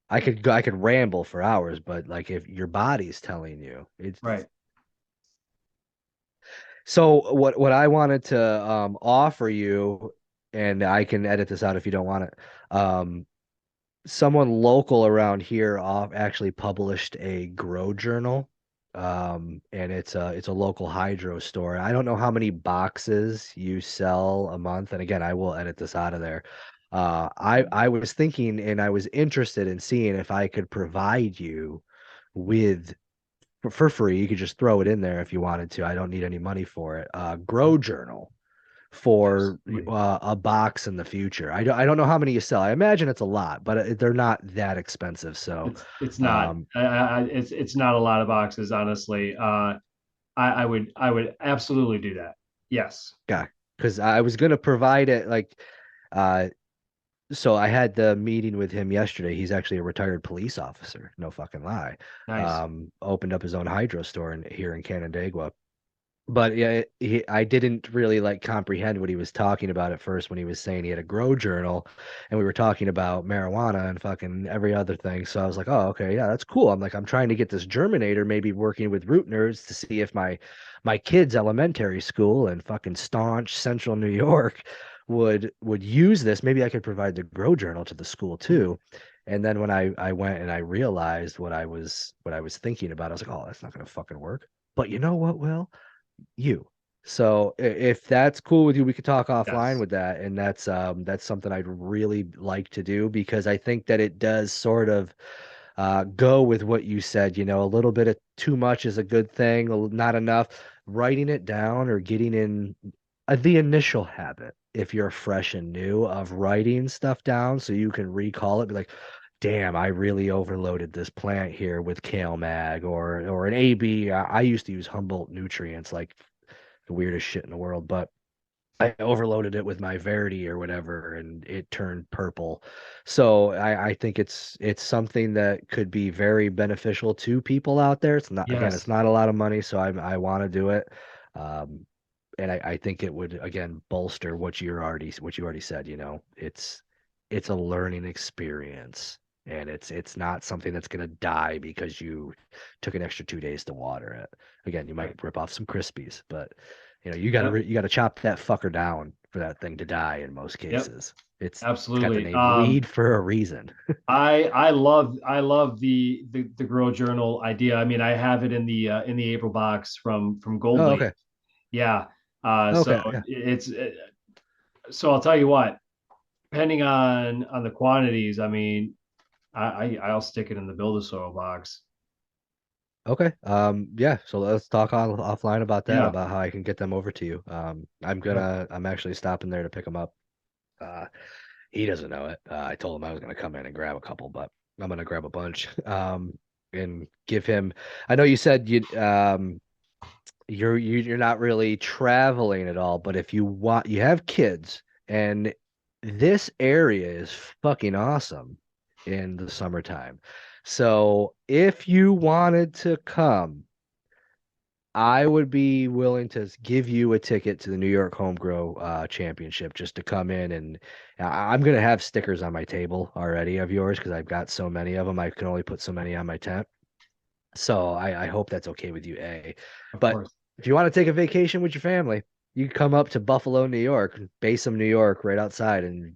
I could ramble for hours, but like if your body's telling you, it's Right. so what I wanted to offer you, and I can edit this out if you don't want it. Someone local around here actually published a grow journal. And it's a local hydro store. I don't know how many boxes you sell a month, and again, I will edit this out of there. I was thinking and I was interested in seeing if I could provide you with for free. You could just throw it in there if you wanted to. I don't need any money for it. Grow journal for Absolutely. a box in the future. I don't know how many you sell. I imagine it's a lot, but they're not that expensive. So, It's not. um, It's not a lot of boxes, honestly. I would absolutely do that. Yes. yeah, because I was gonna provide it like, uh, so I had the meeting with him yesterday. He's actually a retired police officer. No fucking lie. Nice. Opened up his own hydro store here in Canandaigua. But yeah, I didn't really like comprehend what he was talking about at first when he was saying he had a grow journal and we were talking about marijuana and fucking every other thing. So I was like, oh, okay, yeah, that's cool. I'm like, I'm trying to get this germinator, maybe working with root nerds to see if my kids' elementary school in fucking staunch central New York would use this. Maybe I could provide the grow journal to the school too. And then when I went and I realized what I was thinking about, I was like, oh, that's not gonna fucking work. But you know what, Will? You. So if that's cool with you, we could talk offline Yes. with that. And that's something I'd really like to do because I think that it does sort of go with what you said. A little bit of too much is a good thing, not enough. Writing it down or getting in the initial habit, if you're fresh and new, of writing stuff down so you can recall it, be like, damn, I really overloaded this plant here with Kale Mag or an AB. I used to use Humboldt nutrients, like the weirdest shit in the world, but I overloaded it with my Verity or whatever, and it turned purple. So I think it's something that could be very beneficial to people out there. It's not, again, it's Yes. not a lot of money, so I want to do it. Um, and I think it would again bolster what you already said. It's a learning experience, and it's not something that's gonna die because you took an extra 2 days to water it. Again, you might Right. rip off some Crispies, but you gotta Yep. you gotta chop that fucker down for that thing to die in most Yep. cases. It's got the Absolutely. name weed for a reason. I love the grow journal idea. I mean, I have it in the April box from Gold Oh, Leaf. okay. Yeah. So Okay, yeah. so I'll tell you what, depending on the quantities, I mean, I'll stick it in the build a soil box. Okay. Yeah, so let's talk offline about that, Yeah, about how I can get them over to you. yep, I'm actually stopping there to pick them up. Uh, he doesn't know it. I told him I was gonna come in and grab a couple, but I'm gonna grab a bunch. And give him. I know you said you're not really traveling at all, but if you have kids, and this area is fucking awesome in the summertime. So if you wanted to come, I would be willing to give you a ticket to the New York Home Grow Championship just to come in, and I'm gonna have stickers on my table already of yours because I've got so many of them. I can only put so many on my tent. So I hope that's okay with you, A. of But course. if you want to take a vacation with your family, you can come up to Buffalo, New York, Basin, New York, right outside, and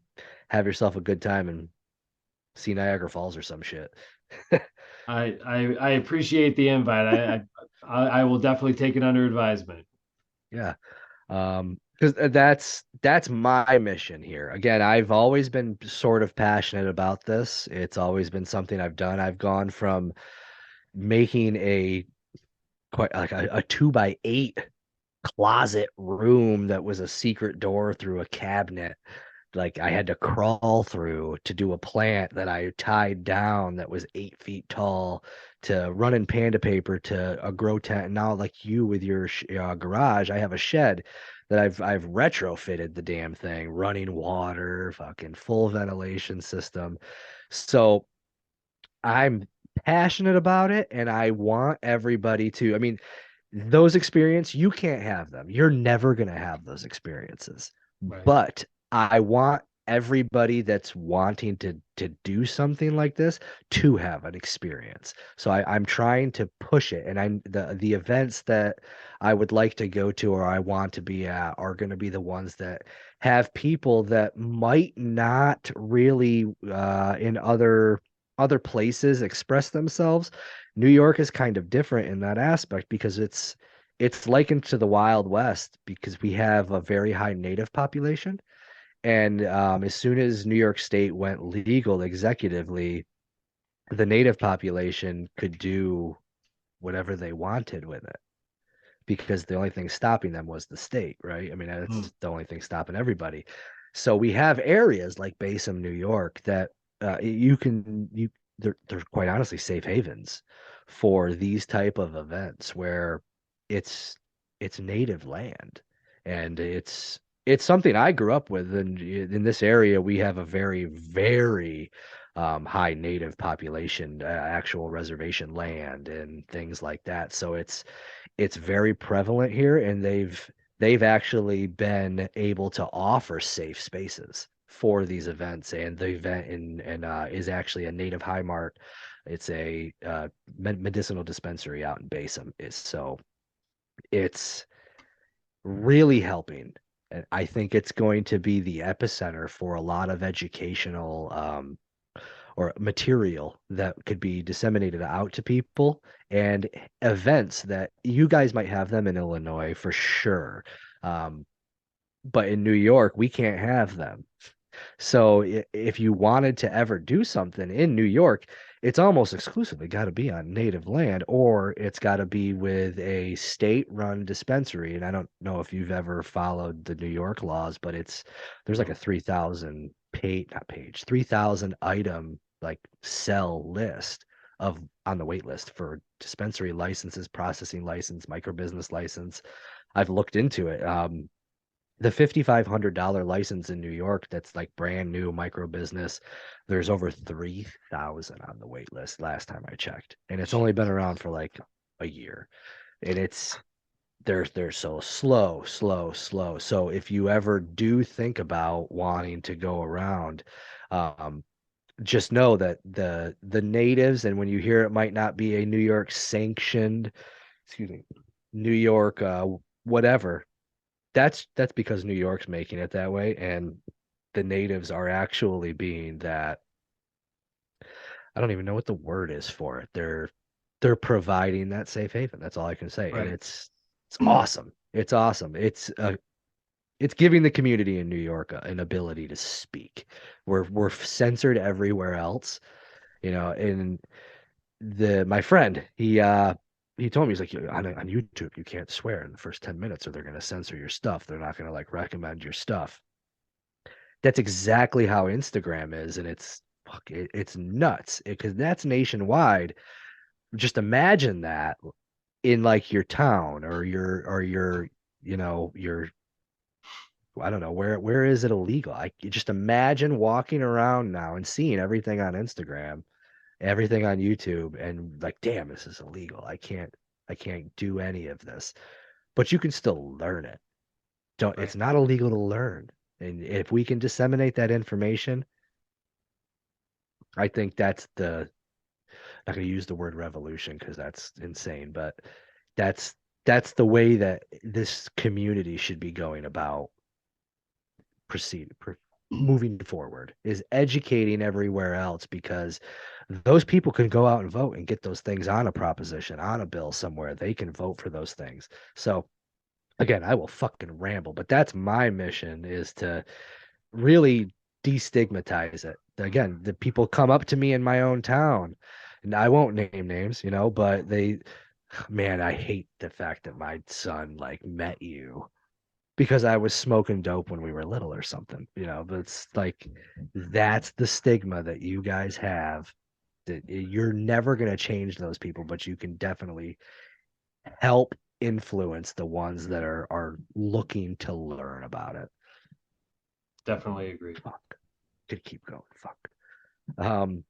have yourself a good time and see Niagara Falls or some shit. I appreciate the invite. I will definitely take it under advisement. Yeah. Because that's my mission here. Again, I've always been sort of passionate about this. It's always been something I've done. I've gone from making a quite like a 2x8 closet room that was a secret door through a cabinet. Like I had to crawl through to do a plant that I tied down that was 8 feet tall, to running panda paper to a grow tent. And now, like you with your garage, I have a shed that I've retrofitted the damn thing, running water, fucking full ventilation system. So I'm passionate about it, and I want everybody to. I mean, those experiences, you can't have them. You're never going to have those experiences. Right. But I want everybody that's wanting to do something like this to have an experience. So I'm trying to push it, and the events that I would like to go to or I want to be at are going to be the ones that have people that might not really in other places express themselves. New York is kind of different in that aspect because it's likened to the Wild West because we have a very high native population. And as soon as New York State went legal executively, the native population could do whatever they wanted with it because the only thing stopping them was the state, right? I mean, Mm. that's the only thing stopping everybody. So we have areas like Basin, New York, that you can you they're quite honestly safe havens for these type of events where it's it's native land, and it's something I grew up with. And in this area, we have a very high native population, actual reservation land and things like that. So it's very prevalent here, and they've actually been able to offer safe spaces for these events. And the event is actually a native high mart. It's a medicinal dispensary out in Basin. Is so it's really helping. And I think it's going to be the epicenter for a lot of educational or material that could be disseminated out to people, and events that you guys might have them in Illinois for sure. Um, but in New York, we can't have them. So if you wanted to ever do something in New York, it's almost exclusively got to be on native land, or it's got to be with a state-run dispensary. And I don't know if you've ever followed the New York laws, but there's like a No. 3,000 page, not page, 3,000 item like cell list of on the wait list for dispensary licenses, processing license, micro business license. I've looked into it. The $5,500 license in New York that's like brand new micro business, there's over 3,000 on the wait list last time I checked. And it's only been around for like a year. And they're so slow. So if you ever do think about wanting to go around, um, just know that the natives, and when you hear it might not be a New York sanctioned, excuse me, New York whatever, that's because New York's making it that way, and the natives are actually being that. I don't even know what the word is for it. They're providing that safe haven. That's all I can say, and Right. it's awesome. It's awesome. It's giving the community in New York an ability to speak. We're censored everywhere else, and the my friend he told me, he's like, on YouTube you can't swear in the first 10 minutes or they're going to censor your stuff. They're not going to like recommend your stuff. That's exactly how Instagram is, and it's nuts because that's nationwide. Just imagine that in like your town or your your I don't know where is it illegal. I just imagine walking around now and seeing everything on Instagram, everything on YouTube, and like, damn, this is illegal. I can't do any of this. But you can still learn it. Don't Right. It's not illegal to learn. And if we can disseminate that information, I think that's the not going to use the word revolution because that's insane, but that's that's the way that this community should be going about proceed pr moving forward, is educating everywhere else, because those people can go out and vote and get those things on a proposition, on a bill somewhere. They can vote for those things. So again, I will fucking ramble, but that's my mission, is to really destigmatize it. Again, the people come up to me in my own town, and I won't name names, but man, I hate the fact that my son like met you because I was smoking dope when we were little or something, but it's like that's the stigma that you guys have, that you're never going to change those people, but you can definitely help influence the ones that are looking to learn about it. Definitely agree. Fuck. Could keep going. Fuck. Um,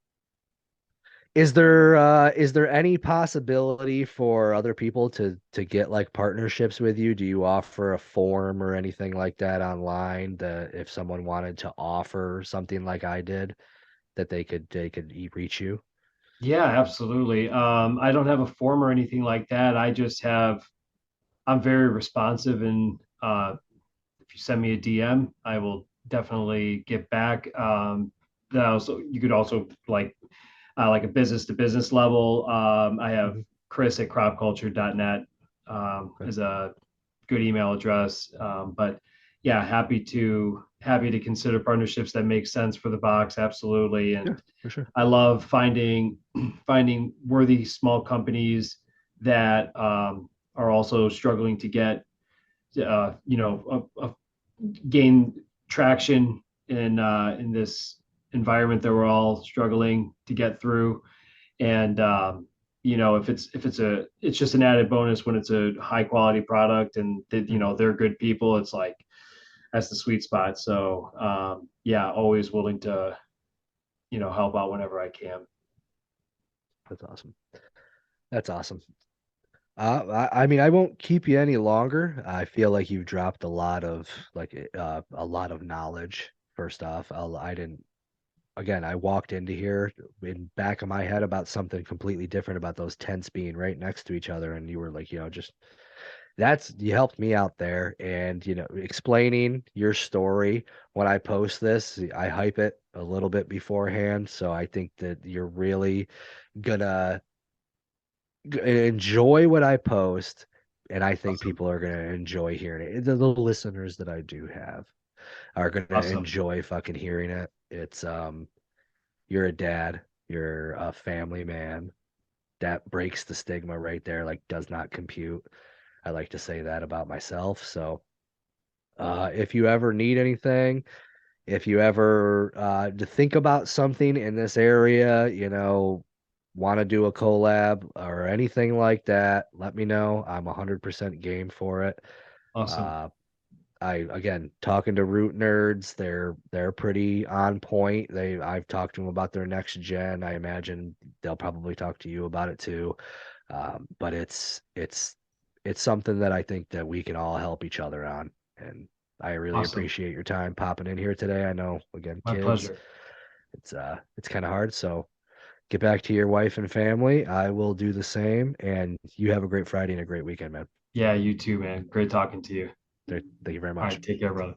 is there any possibility for other people to get like partnerships with you? Do you offer a form or anything like that online that if someone wanted to offer something like I did, that reach you? Yeah, absolutely. I don't have a form or anything like that. I'm very responsive, and if you send me a DM, I will definitely get back. That also, you could also like a business to business level. I have Hmm. Chris at cropculture.net Okay. is a good email address. But yeah, happy to consider partnerships that make sense for the box. Absolutely. Yeah, And for sure. I love finding worthy small companies that are also struggling to get gain traction in this environment that we're all struggling to get through. And if it's just an added bonus when it's a high quality product and Hmm. they're good people. It's like that's the sweet spot. So yeah, always willing to help out whenever I can. That's awesome. That's awesome. I mean, I won't keep you any longer. I feel like you've dropped a lot of a lot of knowledge. First off, I didn't. Again, I walked into here in back of my head about something completely different about those tents being right next to each other, and you were like, just that's you helped me out there, and explaining your story. When I post this, I hype it a little bit beforehand, so I think that you're really gonna enjoy what I post, and I think Awesome. people are gonna enjoy hearing it. The listeners that I do have are gonna Awesome. enjoy fucking hearing it. It's you're a dad, you're a family man. That breaks the stigma right there, like does not compute. I like to say that about myself. So if you ever need anything, if you ever to think about something in this area, want to do a collab or anything like that, let me know. I'm 100% game for it. Awesome. Uh, I again talking to root nerds, they're pretty on point. I've talked to them about their next gen. I imagine they'll probably talk to you about it too. But it's something that I think that we can all help each other on. And I really Awesome. appreciate your time popping in here today. I know again, My kids, pleasure. it's kind of hard. So get back to your wife and family. I will do the same. And you have a great Friday and a great weekend, man. Yeah, you too, man. Great talking to you. Thank you very All much. right, take care, brother.